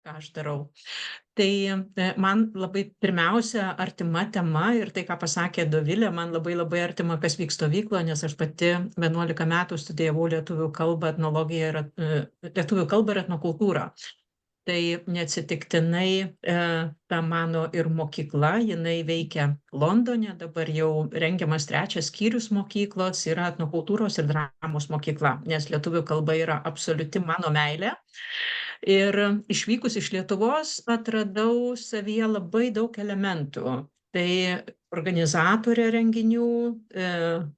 ką aš darau. Tai man labai pirmiausia artima tema ir tai, ką pasakė Dovilė, man labai labai artima, kas vyks stovykloje, nes aš pati 11 metų studijavau lietuvių kalbą, etnologiją ir lietuvių kalbą ir etnokultūrą. Tai neatsitiktinai ta mano ir mokykla, jinai veikia Londone, dabar jau rengiamas 3 skyrius mokyklos, yra etnokultūros ir dramos mokykla, nes lietuvių kalba yra absoliuti mano meilė. Ir išvykus iš Lietuvos atradau savyje labai daug elementų. Tai organizatorė renginių,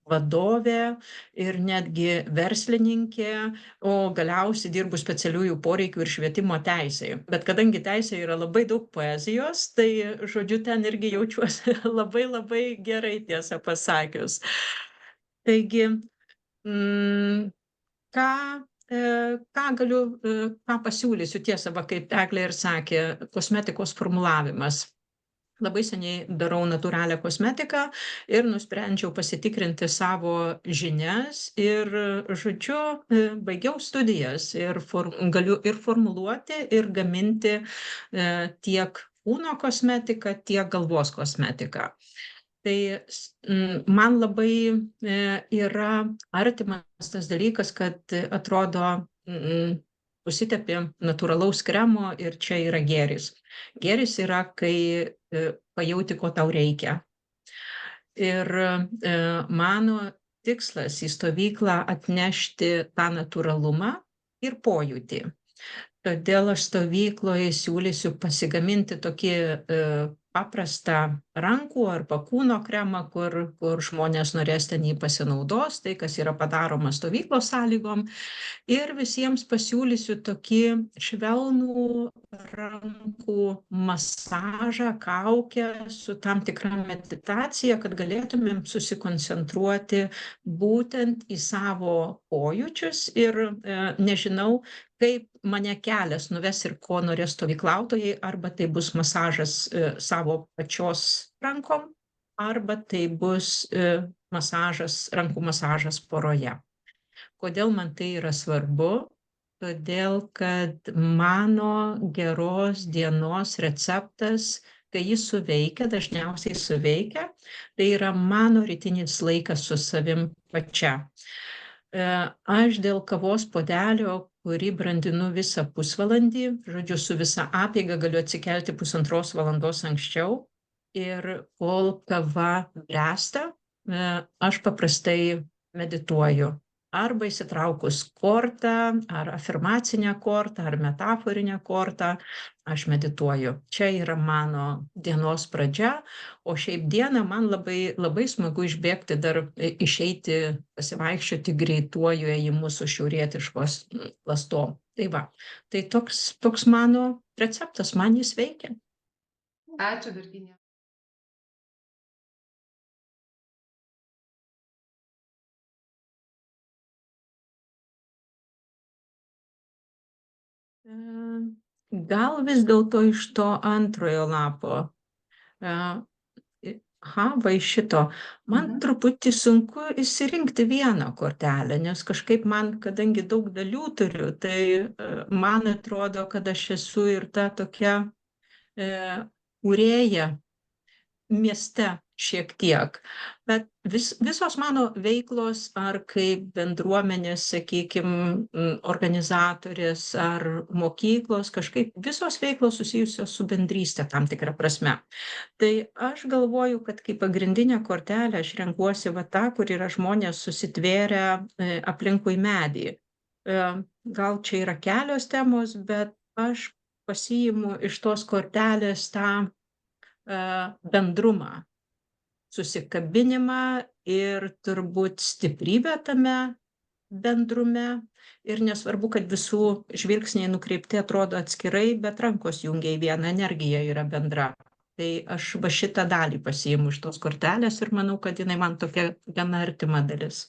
vadovė ir netgi verslininkė, o galiausiai dirbu specialiųjų poreikių ir švietimo teisėje. Bet kadangi teisėje yra labai daug poezijos, tai, žodžiu, ten irgi jaučiuosi labai labai gerai, tiesą pasakius. Taigi, ką pasiūlysiu, tiesą, va, kaip Eglė ir sakė, kosmetikos formulavimas. Labai seniai darau natūralią kosmetiką ir nusprendžiau pasitikrinti savo žinias ir, žodžiu, baigiau studijas ir galiu ir formuluoti, ir gaminti tiek kūno kosmetiką, tiek galvos kosmetiką. Tai man labai yra artimas tas dalykas, kad atrodo užsitepi natūralaus kremo ir čia yra gėris. Gėris yra, kai pajauti, ko tau reikia. Ir mano tikslas į stovyklą atnešti tą natūralumą ir pojūtį. Todėl aš stovykloje siūlysiu pasigaminti tokį paprastą rankų arba kūno kremą, kur žmonės norės ten jį pasinaudos, tai kas yra padaroma stovyklos sąlygom. Ir visiems pasiūlysiu tokį švelnų rankų masažą, kaukę su tam tikra meditacija, kad galėtumėm susikoncentruoti būtent į savo pojūčius ir nežinau, kaip mane kelias nuves ir ko norės stovyklautojai, arba tai bus masažas savo pačios rankom, arba tai bus rankų masažas poroje. Kodėl man tai yra svarbu? Todėl, kad mano geros dienos receptas, kai jis suveikia, dažniausiai suveikia, tai yra mano rytinis laikas su savim pačia. Aš dėl kavos puodelio, kurį brandinu visą pusvalandį, žodžiu, su visa apeiga galiu atsikelti 1,5 valandos anksčiau ir kol kava bręsta, aš paprastai medituoju. Arba įsitraukus kortą, ar afirmacinę kortą, ar metaforinę kortą, aš medituoju. Čia yra mano dienos pradžia, o šiaip dieną man labai, labai smagu išbėgti dar, išeiti, pasivaikščioti greituoju ėjimu su šiaurietiškos lastom. Tai va, tai toks mano receptas, man jis veikia. Ačiū, Virginija. Gal vis dėlto iš to antrojo lapo. Va iš šito. Man truputį sunku išsirinkti vieną kortelę, nes kažkaip man, kadangi daug dalių turiu, tai man atrodo, kad aš esu ir ta tokia kūrėja mieste šiek tiek. Bet visos mano veiklos, ar kaip bendruomenės, sakykime, organizatorės, ar mokyklos, kažkaip visos veiklos susijusios su bendrystė tam tikrą prasme. Tai aš galvoju, kad kaip pagrindinę kortelę aš renkuosi va tą, kur yra žmonės susitvėrę aplinkui medį. Gal čia yra kelios temos, bet aš pasiimu iš tos kortelės tą bendrumą, susikabinimą ir turbūt stiprybę tame bendrume. Ir nesvarbu, kad visų žvilgsniai nukreipti atrodo atskirai, bet rankos jungia į vieną, energija yra bendra. Tai aš va šitą dalį pasiimu iš tos kortelės ir manau, kad jinai man tokia gana artima dalis.